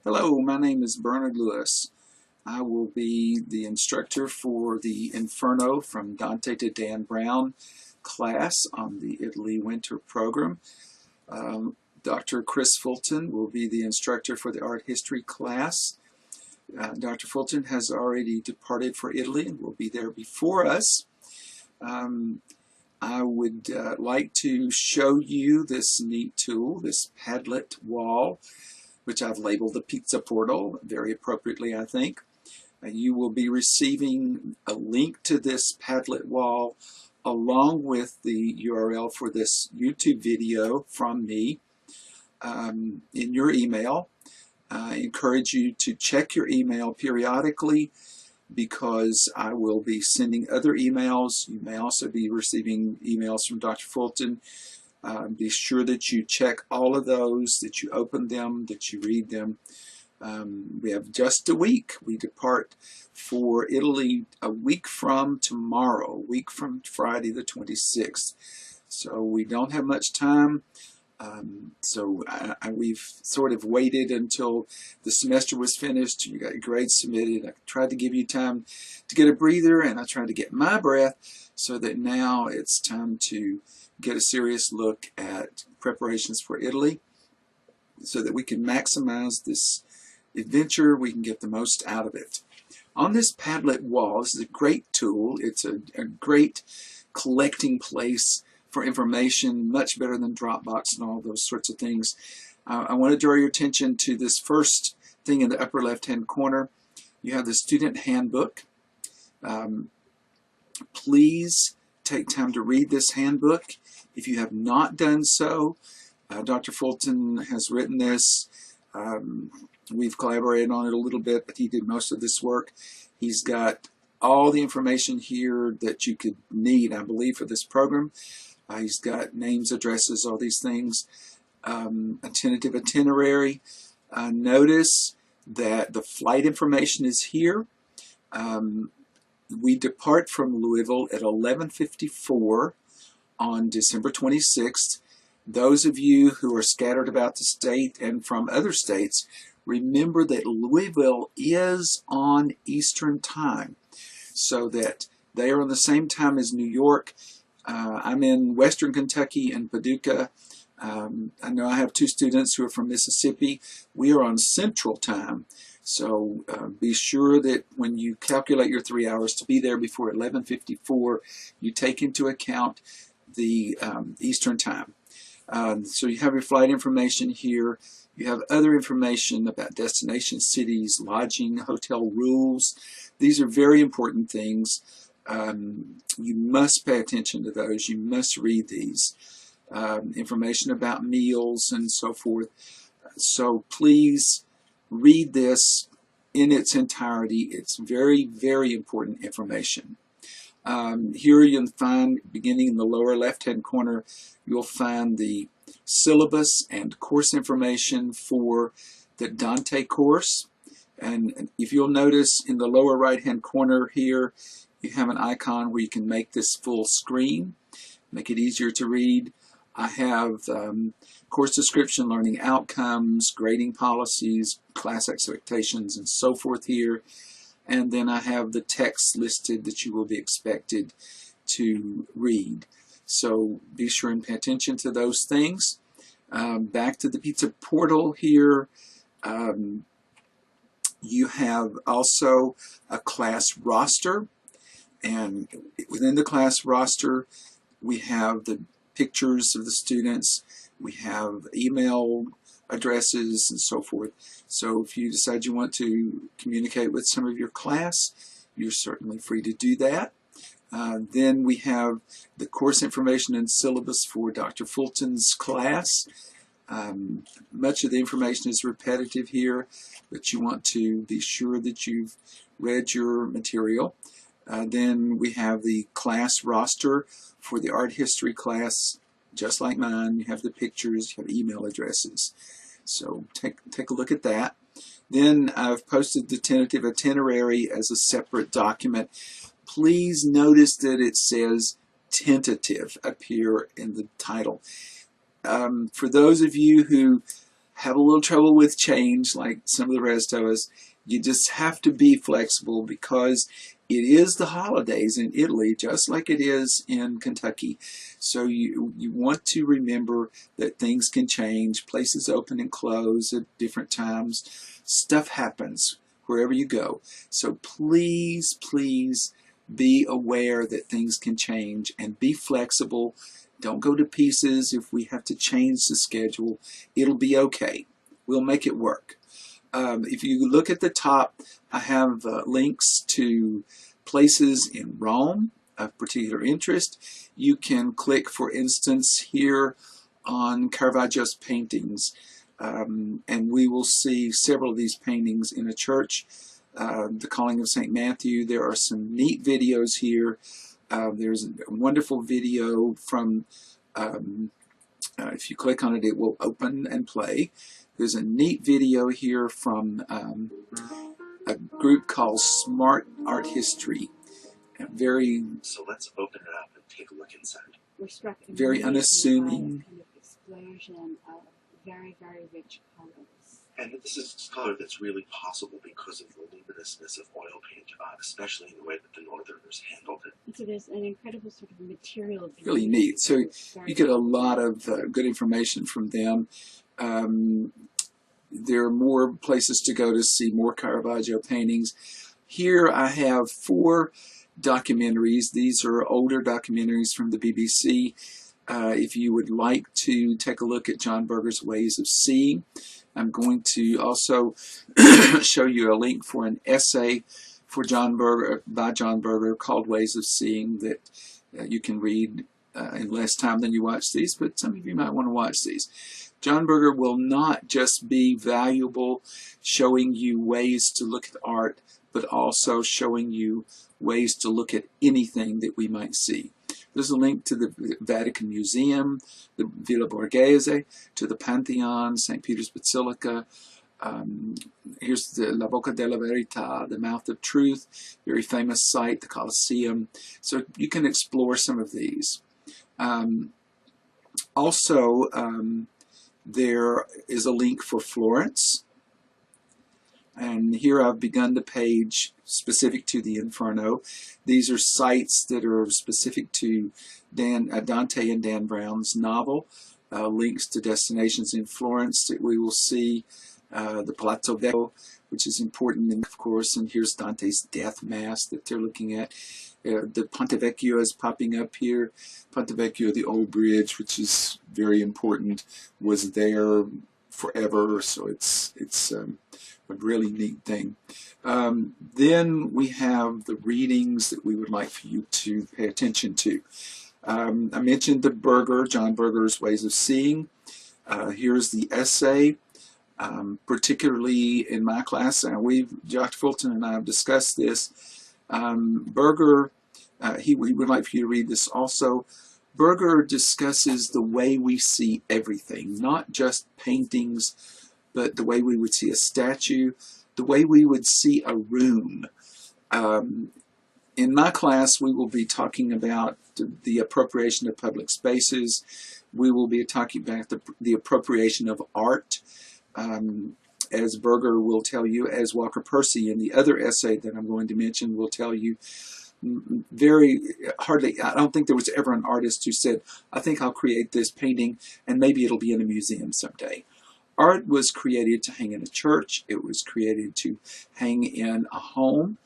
Hello, my name is Bernard Lewis. I will be the instructor for the Inferno from Dante to Dan Brown class on the Italy Winter program. Dr. Chris Fulton will be the instructor for the art history class. Dr. Fulton has already departed for Italy and will be there before us. I would like to show you this neat tool, this Padlet wall, which I've labeled the Pizza Portal, very appropriately, I think. You will be receiving a link to this Padlet wall along with the URL for this YouTube video from me in your email. I encourage you to check your email periodically because I will be sending other emails. You may also be receiving emails from Dr. Fulton. Be sure that you check all of those, that you open them, that you read them. We have just a week. We depart for Italy a week from tomorrow, a week from Friday the 26th. So we don't have much time. We've sort of waited until the semester was finished. You got your grades submitted. I tried to give you time to get a breather, and I tried to get my breath so that now it's time to get a serious look at preparations for Italy so that we can maximize this adventure, we can get the most out of it. On this Padlet wall, this is a great tool. It's a great collecting place for information, much better than Dropbox and all those sorts of things. I want to draw your attention to this first thing in the upper left-hand corner. You have the student handbook. Please take time to read this handbook. If you have not done so, Dr. Fulton has written this. We've collaborated on it a little bit, but he did most of this work. He's got all the information here that you could need, I believe, for this program. He's got names, addresses, all these things. A tentative itinerary. Notice that the flight information is here. We depart from Louisville at 11:54 on December 26th. Those of you who are scattered about the state and from other states, remember that Louisville is on Eastern Time, so that they are on the same time as New York. I'm in Western Kentucky and Paducah. I know I have two students who are from Mississippi. We are on Central Time. So be sure that when you calculate your 3 hours to be there before 11:54, you take into account the Eastern Time. So you have your flight information here. You have other information about destination cities, lodging, hotel rules. These are very important things. You must pay attention to those. You must read these. Information about meals and so forth. So please read this in its entirety. It's very, very important information. Here you'll find, beginning in the lower left-hand corner, you'll find the syllabus and course information for the Dante course. And if you'll notice in the lower right-hand corner here, you have an icon where you can make this full screen, make it easier to read. I have course description, learning outcomes, grading policies, class expectations, and so forth here. And then I have the text listed that you will be expected to read. So be sure and pay attention to those things. Back to the Pizza Portal here. You have also a class roster. And within the class roster, we have the pictures of the students. We have email addresses and so forth. So if you decide you want to communicate with some of your class, you're certainly free to do that. Then we have the course information and syllabus for Dr. Fulton's class. Much of the information is repetitive here, but you want to be sure that you've read your material. Then we have the class roster for the art history class, just like mine. You have the pictures, you have email addresses. So take a look at that. Then I've posted the tentative itinerary as a separate document. Please notice that it says tentative up here in the title. For those of you who have a little trouble with change like some of the rest of us. You just have to be flexible because it is the holidays in Italy, just like it is in Kentucky. So you want to remember that things can change. Places open and close at different times. Stuff happens wherever you go. So please, please be aware that things can change and be flexible. Don't go to pieces if we have to change the schedule. It'll be okay. We'll make it work. If you look at the top, I have links to places in Rome of particular interest. You can click, for instance, here on Caravaggio's paintings, and we will see several of these paintings in a church. The Calling of St. Matthew. There are some neat videos here. There's a wonderful video from, if you click on it, it will open and play. There's a neat video here from a group called Smart Art History. So let's open it up and take a look inside. We're struck very unassuming. Kind of explosion of very, very rich colors. And this is color that's really possible because of the luminousness of oil paint, especially in the way that the Northerners handled it. And so there's an incredible sort of material. Really neat. So you get a lot of good information from them. There are more places to go to see more Caravaggio paintings. Here I have 4 documentaries. These are older documentaries from the BBC. If you would like to take a look at John Berger's Ways of Seeing, I'm going to also show you a link for an essay for John Berger, by John Berger, called Ways of Seeing, that you can read in less time than you watch these, but some of you might want to watch these. John Berger will not just be valuable showing you ways to look at art, but also showing you ways to look at anything that we might see. There's a link to the Vatican Museum, the Villa Borghese, to the Pantheon, St. Peter's Basilica. Here's the La Bocca della Verità, the Mouth of Truth, very famous site, the Colosseum. So you can explore some of these. Also, there is a link for Florence. And here I've begun the page specific to the Inferno. These are sites that are specific to Dante and Dan Brown's novel. Links to destinations in Florence that we will see. The Palazzo Vecchio, which is important, of course, and here's Dante's Death Mass that they're looking at. The Ponte Vecchio is popping up here. Ponte Vecchio, the old bridge, which is very important, was there forever, so it's a really neat thing. Then we have the readings that we would like for you to pay attention to. I mentioned the Berger, John Berger's Ways of Seeing. Here's the essay. Particularly in my class, and Dr. Fulton and I have discussed this. Berger, we would like for you to read this also. Berger discusses the way we see everything, not just paintings, but the way we would see a statue, the way we would see a room. In my class, we will be talking about the appropriation of public spaces. We will be talking about the appropriation of art. As Berger will tell you, as Walker Percy in the other essay that I'm going to mention will tell you, I don't think there was ever an artist who said, I think I'll create this painting and maybe it'll be in a museum someday. Art was created to hang in a church. It was created to hang in a home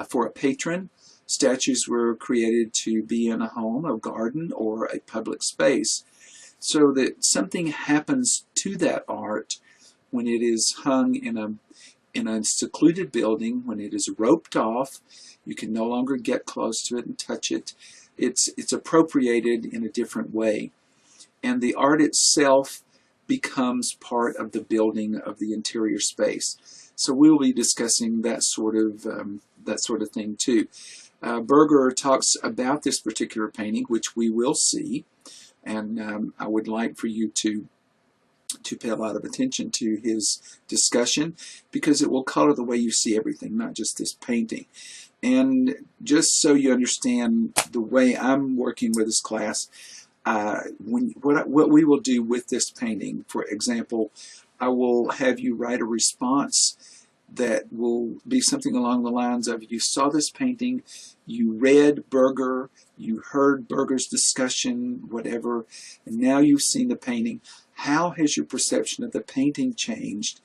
for a patron. Statues were created to be in a home, a garden, or a public space, so that something happens to that art when it is hung in a secluded building, when it is roped off. You can no longer get close to it and touch it. It's appropriated in a different way. And the art itself becomes part of the building of the interior space. So we'll be discussing that sort of thing too. Berger talks about this particular painting, which we will see, and I would like for you to pay a lot of attention to his discussion, because it will color the way you see everything, not just this painting. And just so you understand the way I'm working with this class, what we will do with this painting, for example, I will have you write a response that will be something along the lines of, you saw this painting, you read Berger, you heard Berger's discussion, whatever, and now you've seen the painting. How has your perception of the painting changed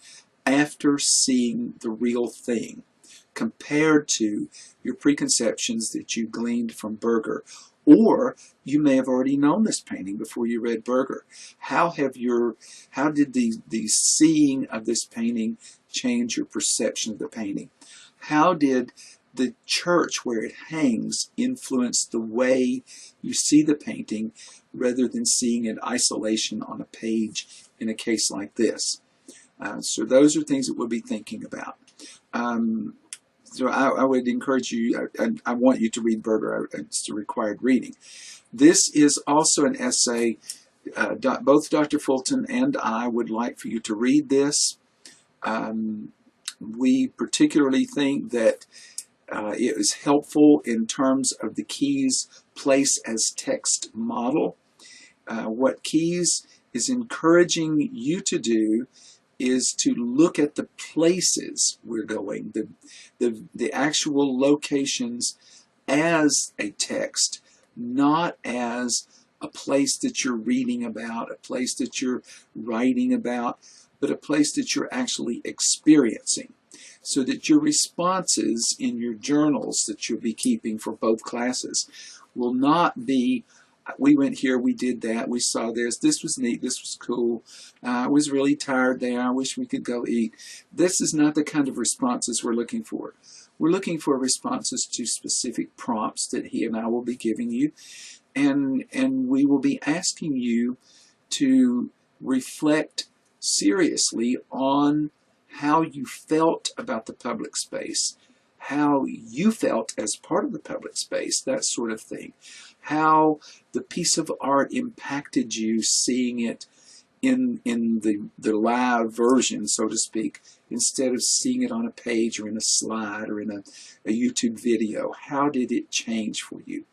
after seeing the real thing compared to your preconceptions that you gleaned from Berger? Or you may have already known this painting before you read Berger. How did the seeing of this painting change your perception of the painting? How did the church where it hangs influence the way you see the painting rather than seeing it in isolation on a page in a case like this? So those are things that we'll be thinking about. So I would encourage you, I want you to read Berger. It's a required reading. This is also an essay. Both Dr. Fulton and I would like for you to read this. We particularly think that it is helpful in terms of the Keyes place as text model. What Keyes is encouraging you to do is to look at the places we're going, the actual locations as a text, not as a place that you're reading about, a place that you're writing about, but a place that you're actually experiencing, so that your responses in your journals that you'll be keeping for both classes will not be, we went here, we did that, we saw this was neat, this was cool, I was really tired there, I wish we could go eat. This is not the kind of responses we're looking for. We're looking for responses to specific prompts that he and I will be giving you, and we will be asking you to reflect seriously on how you felt about the public space, how you felt as part of the public space, that sort of thing. How the piece of art impacted you seeing it in the live version, so to speak, instead of seeing it on a page or in a slide or in a YouTube video. How did it change for you?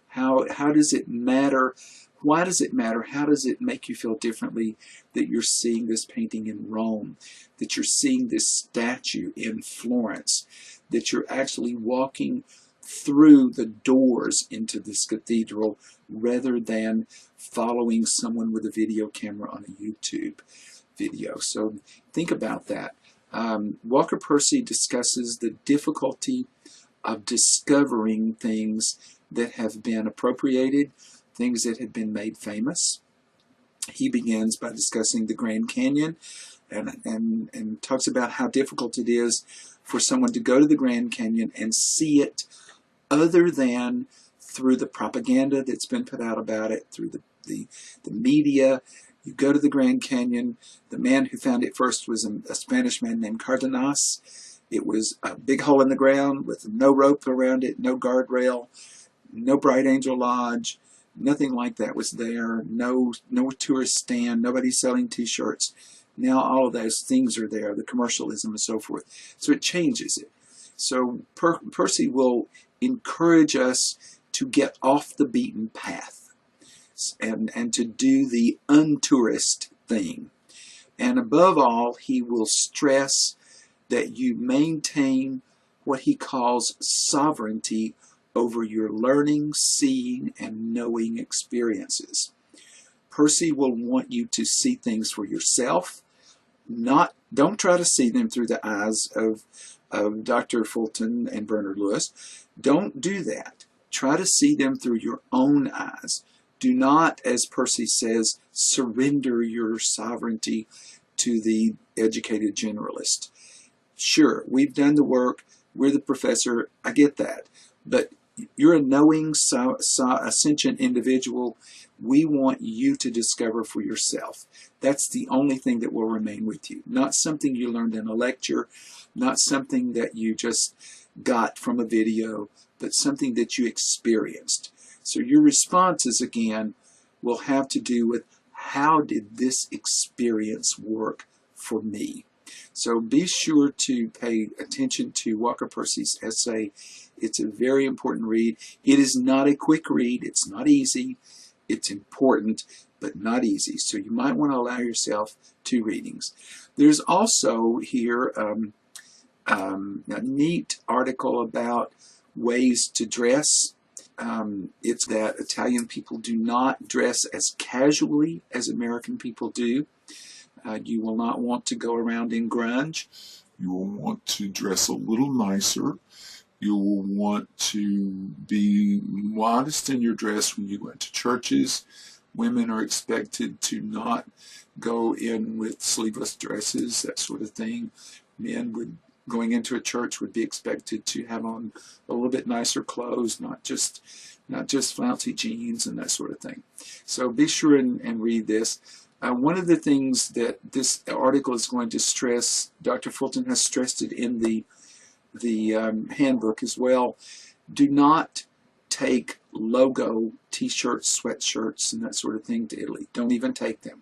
How does it matter? Why does it matter? How does it make you feel differently that you're seeing this painting in Rome, that you're seeing this statue in Florence, that you're actually walking through the doors into this cathedral rather than following someone with a video camera on a YouTube video? So think about that. Walker Percy discusses the difficulty of discovering things that have been appropriated, things that have been made famous. He begins by discussing the Grand Canyon and talks about how difficult it is for someone to go to the Grand Canyon and see it other than through the propaganda that's been put out about it, through the media. You go to the Grand Canyon. The man who found it first was a Spanish man named Cardenas. It was a big hole in the ground with no rope around it, no guardrail, no Bright Angel Lodge, nothing like that was there, no tourist stand, nobody selling t-shirts. Now all of those things are there, the commercialism and so forth. So it changes it. So Percy will encourage us to get off the beaten path and to do the untourist thing. And above all, he will stress that you maintain what he calls sovereignty over your learning, seeing, and knowing experiences. Percy will want you to see things for yourself. Don't try to see them through the eyes of Dr. Fulton and Bernard Lewis. Don't do that. Try to see them through your own eyes. Do not, as Percy says, surrender your sovereignty to the educated generalist. Sure, we've done the work, we're the professor, I get that, but you're a knowing, sentient individual. We want you to discover for yourself. That's the only thing that will remain with you. Not something you learned in a lecture, not something that you just got from a video, but something that you experienced. So your responses, again, will have to do with how did this experience work for me? So be sure to pay attention to Walker Percy's essay. It's a very important read. It is not a quick read. It's not easy. It's important. but not easy. So you might want to allow yourself 2 readings. There's also here a neat article about ways to dress. It's that Italian people do not dress as casually as American people do. You will not want to go around in grunge. You will want to dress a little nicer. You will want to be modest in your dress when you go into churches. Women are expected to not go in with sleeveless dresses, that sort of thing. Men would, going into a church, would be expected to have on a little bit nicer clothes, not just flouncy jeans and that sort of thing. So be sure and read this. One of the things that this article is going to stress, Dr. Fulton has stressed it in the handbook as well, do not take logo t-shirts, sweatshirts, and that sort of thing to Italy. Don't even take them.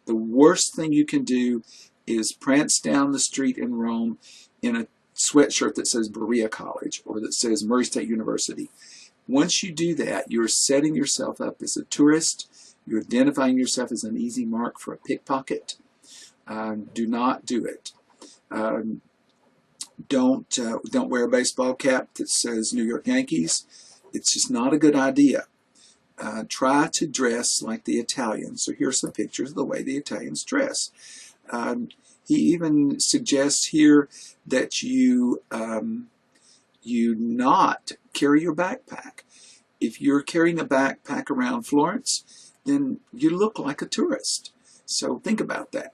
The worst thing you can do is prance down the street in Rome in a sweatshirt that says Berea College or that says Murray State University. Once you do that, you're setting yourself up as a tourist. You're identifying yourself as an easy mark for a pickpocket. Do not do it. Don't wear a baseball cap that says New York Yankees. It's just not a good idea. Try to dress like the Italians. So here's some pictures of the way the Italians dress. He even suggests here that you not carry your backpack. If you're carrying a backpack around Florence, then you look like a tourist. So think about that.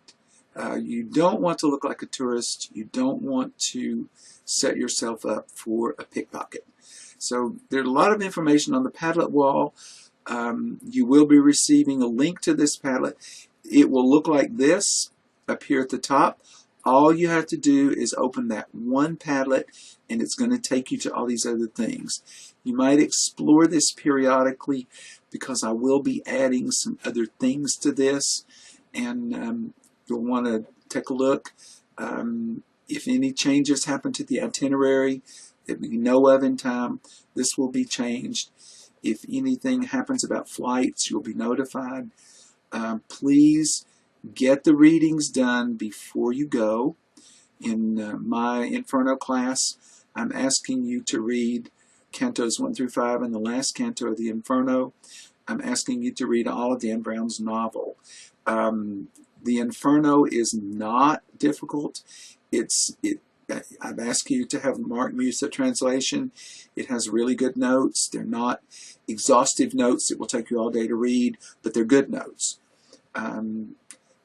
You don't want to look like a tourist. You don't want to set yourself up for a pickpocket. So there's a lot of information on the Padlet wall. You will be receiving a link to this Padlet. It will look like this up here at the top. All you have to do is open that one Padlet, and it's going to take you to all these other things. You might explore this periodically because I will be adding some other things to this, and you'll want to take a look. If any changes happen to the itinerary that we know of in time, this will be changed. If anything happens about flights, you'll be notified. Please get the readings done before you go. In my Inferno class, I'm asking you to read Cantos 1 through 5 and the last canto of the Inferno. I'm asking you to read all of Dan Brown's novel. The Inferno is not difficult. I've asked you to have Mark Musa translation. It has really good notes. They're not exhaustive notes that will take you all day to read, but they're good notes.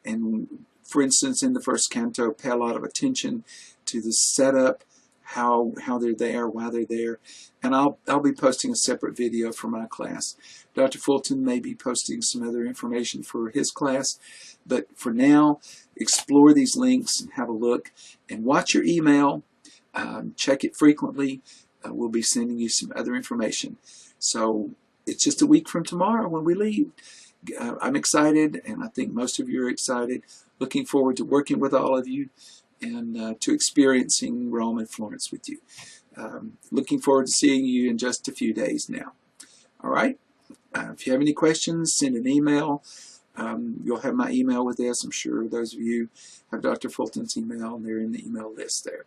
And for instance, in the first canto, pay a lot of attention to the setup, how they're there, why they're there. And I'll be posting a separate video for my class. Dr. Fulton may be posting some other information for his class, but for now, explore these links and have a look and watch your email. Check it frequently. We'll be sending you some other information. So it's just a week from tomorrow when we leave. I'm excited, and I think most of you are excited. Looking forward to working with all of you and to experiencing Rome and Florence with you. Looking forward to seeing you in just a few days now. All right? If you have any questions, send an email. You'll have my email with this. I'm sure those of you have Dr. Fulton's email, and they're in the email list there.